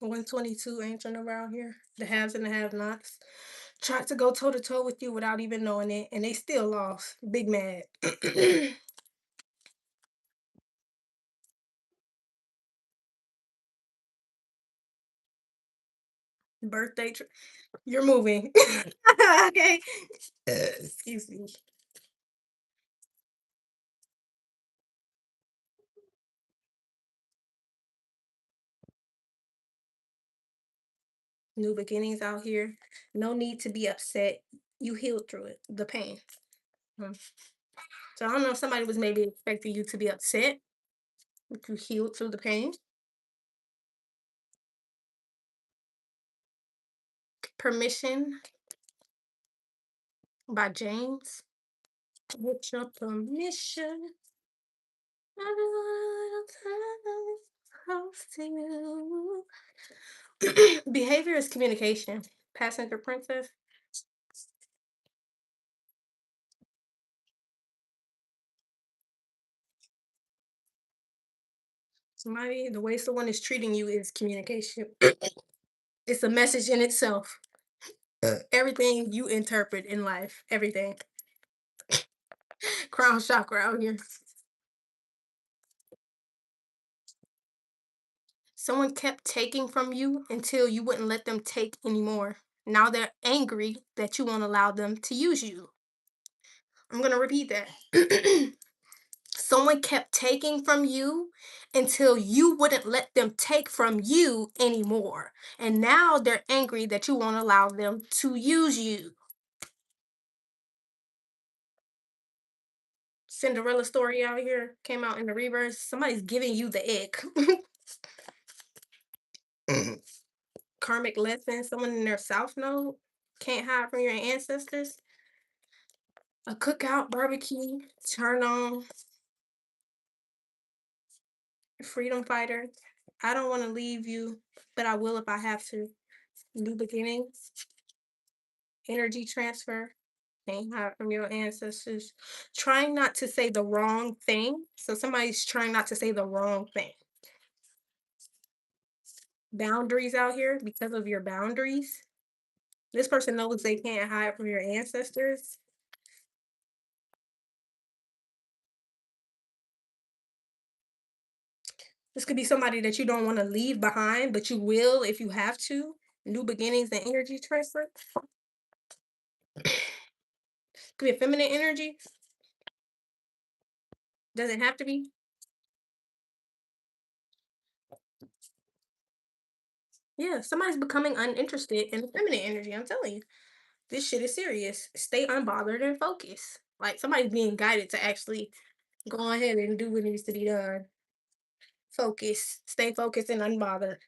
122 ancient around here. The haves and the have-nots tried to go toe to toe with you without even knowing it, and they still lost. Big mad. Birthday. You're moving. Okay. Excuse me. New beginnings out here. No need to be upset. You healed through it. The pain. Mm. So I don't know if somebody was maybe expecting you to be upset, but you healed through the pain. Permission by James. With your permission. Close to you. Behavior is communication. Passenger princess. Somebody, the way someone is treating you is communication. It's a message in itself. Everything you interpret in life, everything. Crown chakra out here. Someone kept taking from you until you wouldn't let them take anymore. Now they're angry that you won't allow them to use you. I'm going to repeat that. Someone kept taking from you until you wouldn't let them take from you anymore. And now they're angry that you won't allow them to use you. Cinderella story out here came out in the reverse. Somebody's giving you the ick. Karmic lesson. Someone in their south node can't hide from your ancestors. A cookout, barbecue, turn on, freedom fighter. I don't want to leave you, but I will if I have to. New beginnings, energy transfer, can't hide from your ancestors. Trying not to say the wrong thing. So somebody's trying not to say the wrong thing. Boundaries out here because of your boundaries. This person knows they can't hide from your ancestors. This could be somebody that you don't want to leave behind, but you will if you have to. New beginnings and energy transfer. Could be a feminine energy. Doesn't have to be. Yeah, somebody's becoming uninterested in the feminine energy. I'm telling you, this shit is serious. Stay unbothered and focus. Like somebody's being guided to actually go ahead and do what needs to be done. Focus. Stay focused and unbothered.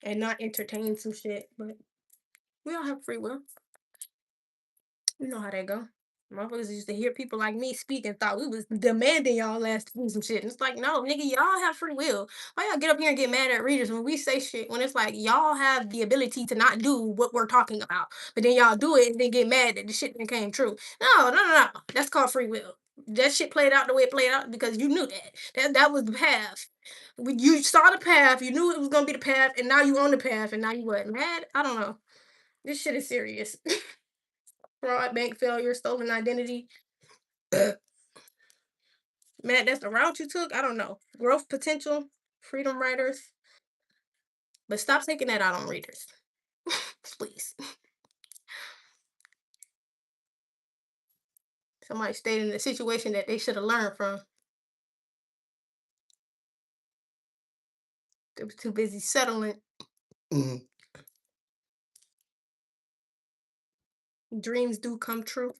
And not entertain some shit. But we all have free will. You know how that go. Motherfuckers used to hear people like me speak and thought we was demanding y'all ass to do some shit. And it's like, no, nigga, y'all have free will. Why y'all get up here and get mad at readers when we say shit when it's like y'all have the ability to not do what we're talking about. But then y'all do it and then get mad that the shit then came true. No, no, no, no. That's called free will. That shit played out the way it played out because you knew that. That was the path. You saw the path, you knew it was gonna be the path, and now you on the path, and now you what mad? I don't know. This shit is serious. Fraud, bank failure, stolen identity. Man, that's the route you took. I don't know. Growth potential, freedom writers. But stop taking that out on readers. Please. Somebody stayed in a situation that they should have learned from. They were too busy settling. Mhm. Dreams do come true.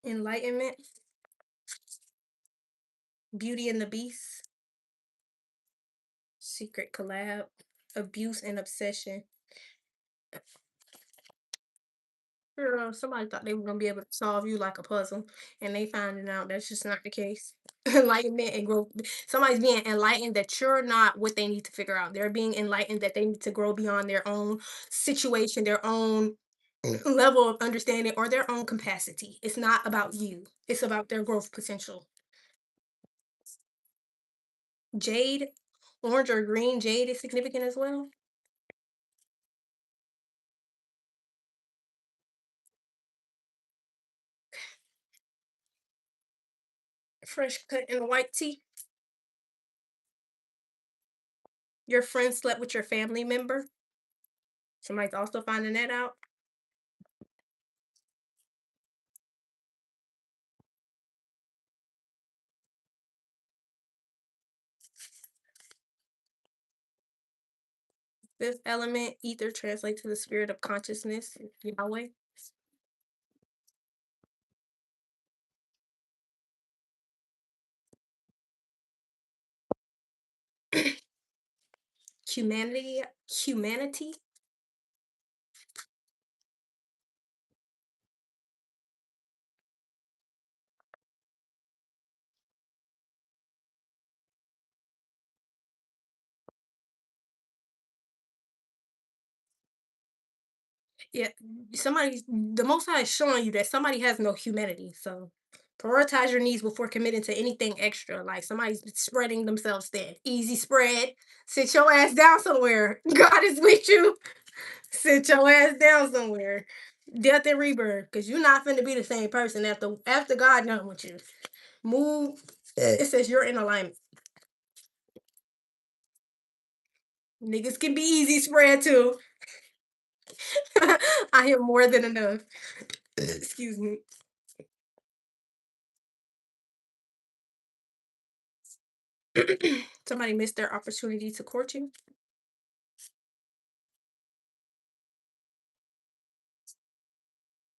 Enlightenment, Beauty and the Beast, Secret Collab, Abuse and Obsession. Girl, somebody thought they were gonna be able to solve you like a puzzle, and they finding out that's just not the case. Enlightenment and growth. Somebody's being enlightened that you're not what they need to figure out. They're being enlightened that they need to grow beyond their own situation, their own level of understanding, or their own capacity. It's not about you. It's about their growth potential. Jade, orange or green jade is significant as well. Fresh cut and white tea. Your friend slept with your family member. Somebody's also finding that out. Fifth element, ether translates to the spirit of consciousness, Yahweh. Humanity. Yeah, the Most High is showing you that somebody has no humanity. So prioritize your needs before committing to anything extra. Like somebody's spreading themselves thin. Easy spread. Sit your ass down somewhere. God is with you. Sit your ass down somewhere. Death and rebirth, because you're not finna be the same person after God done with you. Move. It says you're in alignment. Niggas can be easy spread too. I hear more than enough. Excuse me. Somebody missed their opportunity to court you.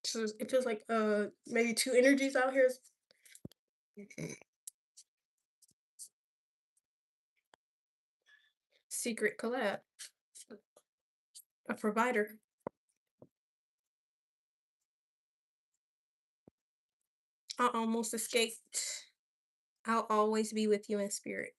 So it feels like maybe two energies out here. Secret collab. A provider. I almost escaped. I'll always be with you in spirit.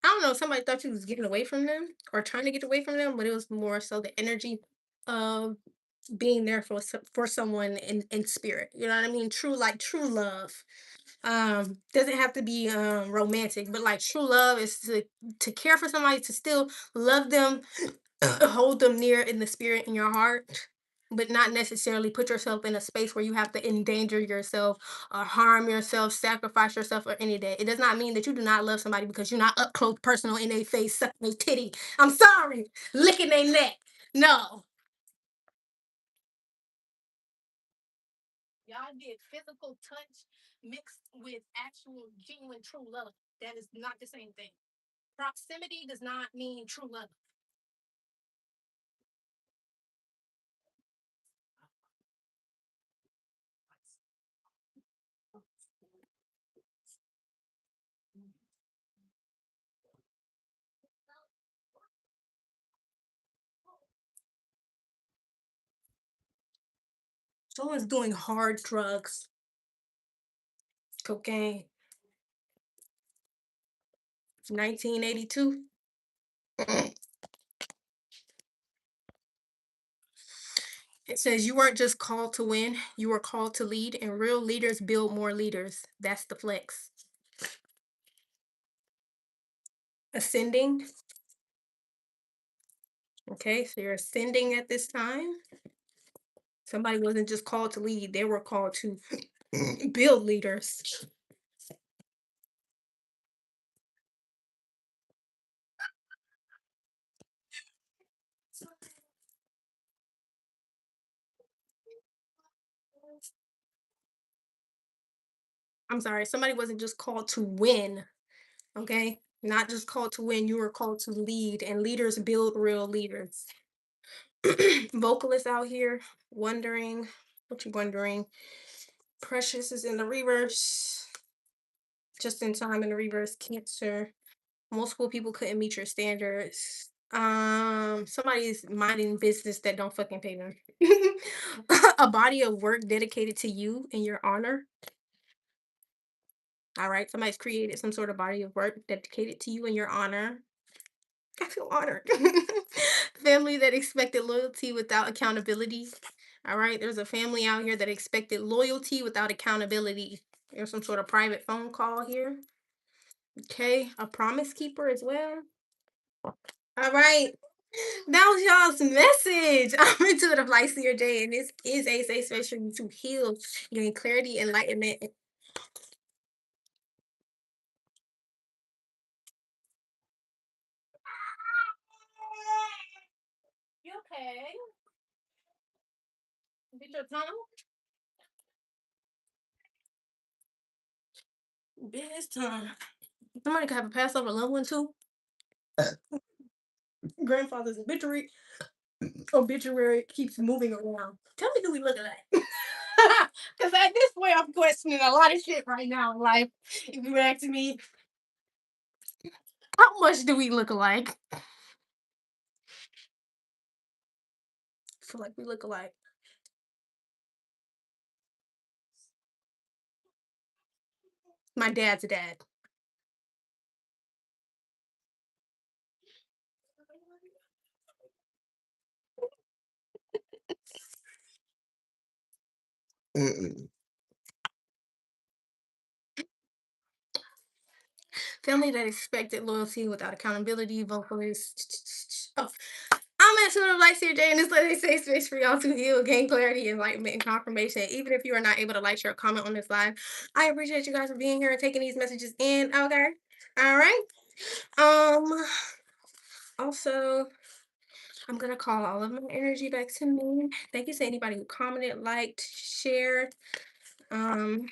I don't know. Somebody thought you was getting away from them or trying to get away from them, but it was more so the energy of being there for for someone in spirit. You know what I mean? True love. Doesn't have to be romantic, but like true love is to care for somebody, to still love them, hold them near in the spirit in your heart, but not necessarily put yourself in a space where you have to endanger yourself or harm yourself, sacrifice yourself or any day. It does not mean that you do not love somebody because you're not up close personal in their face, sucking their titty. I'm sorry, licking their neck. No. Y'all did physical touch mixed with actual genuine true love. That is not the same thing. Proximity does not mean true love. Someone's doing hard drugs, cocaine, 1982. It says you weren't just called to win, you were called to lead, and real leaders build more leaders. That's the flex. Ascending. Okay, so you're ascending at this time. Somebody wasn't just called to lead, they were called to build leaders. I'm sorry, somebody wasn't just called to win, okay? Not just called to win, you were called to lead, and leaders build real leaders. Vocalists out here wondering, what you wondering? Precious is in the reverse, just in time in the reverse. Cancer. Multiple people couldn't meet your standards. Somebody's minding business that don't fucking pay them. A body of work dedicated to you in your honor. All right, somebody's created some sort of body of work dedicated to you in your honor. I feel honored. Family that expected loyalty without accountability. All right, there's a family out here that expected loyalty without accountability. There's some sort of private phone call here. Okay, a promise keeper as well. All right, that was y'all's message. I'm Intuitive Light Seer J, and this is a safe space for you to heal, gain clarity, enlightenment. You okay? Bit your tongue? Bit his tongue. Somebody could have a Passover loved one too. Grandfather's obituary keeps moving around. Tell me, do we look alike? Because at this point, I'm questioning a lot of shit right now in life. If you ask me, how much do we look alike? I feel like we look alike. My dad's dad. Mm-mm. Family that expected loyalty without accountability, vocalist. Oh, I'm at Twitter Light Seer J, and this lady safe space for y'all to heal, gain clarity, enlightenment, and confirmation. Even if you are not able to like, share, or comment on this live, I appreciate you guys for being here and taking these messages in. Okay, all right. Um. Also, I'm gonna call all of my energy back to me. Thank you to anybody who commented, liked, shared, um,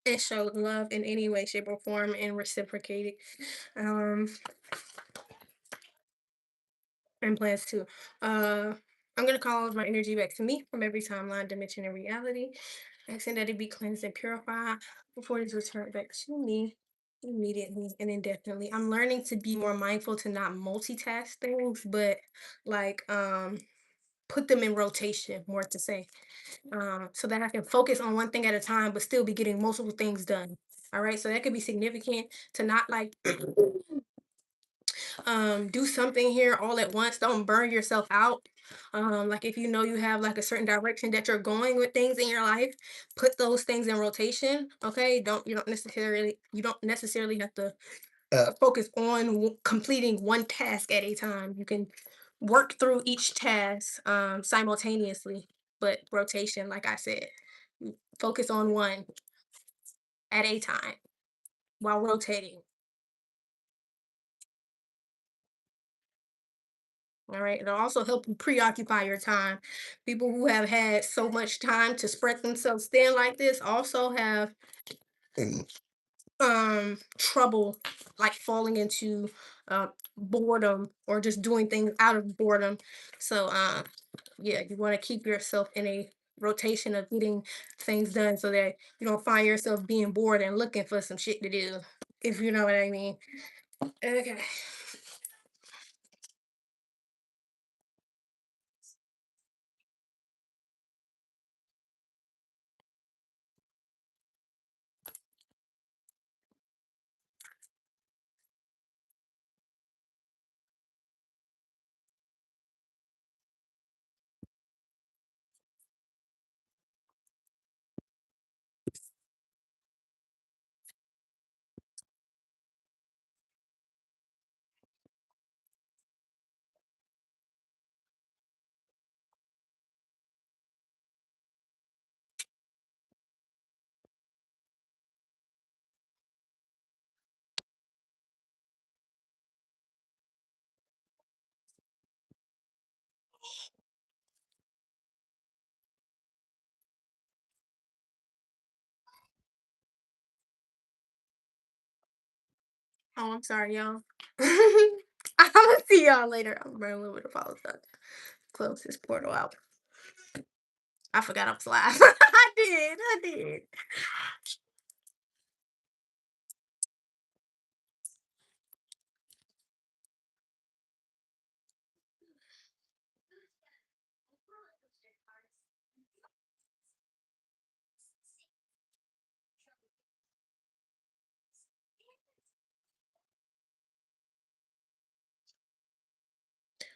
and showed love in any way, shape, or form, and reciprocated. Um, and plans to. I'm gonna call all of my energy back to me from every timeline, dimension, and reality. Asking that it be cleansed and purified before it is returned back to me immediately and indefinitely. I'm learning to be more mindful to not multitask things, but like put them in rotation, more to say, so that I can focus on one thing at a time, but still be getting multiple things done. All right, so that could be significant to not like do something here all at once. Don't burn yourself out. Like if you know you have like a certain direction that you're going with things in your life, put those things in rotation. Okay, you don't necessarily have to focus on completing one task at a time. You can work through each task simultaneously, but rotation, like I said, focus on one at a time while rotating. All right. It'll also help you preoccupy your time. People who have had so much time to spread themselves thin like this also have trouble like falling into boredom or just doing things out of boredom. So yeah, you want to keep yourself in a rotation of getting things done so that you don't find yourself being bored and looking for some shit to do, if you know what I mean. Okay. Oh, I'm sorry, y'all. I'll see y'all later. I'm burning a little bit of follow stuff. Close this portal out. I forgot I was live. I did. I did.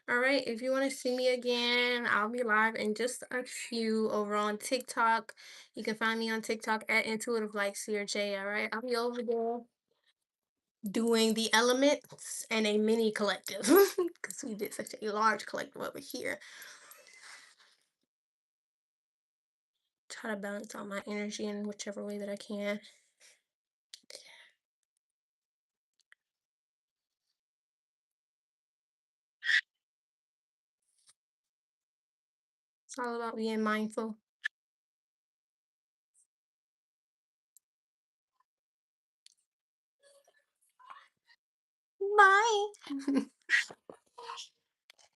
All right. If you want to see me again, I'll be live in just a few over on TikTok. You can find me on TikTok at IntuitivelightSeerJae. All right. I'll be over there doing the elements and a mini collective because we did such a large collective over here. Try to balance out my energy in whichever way that I can. It's all about being mindful. Bye.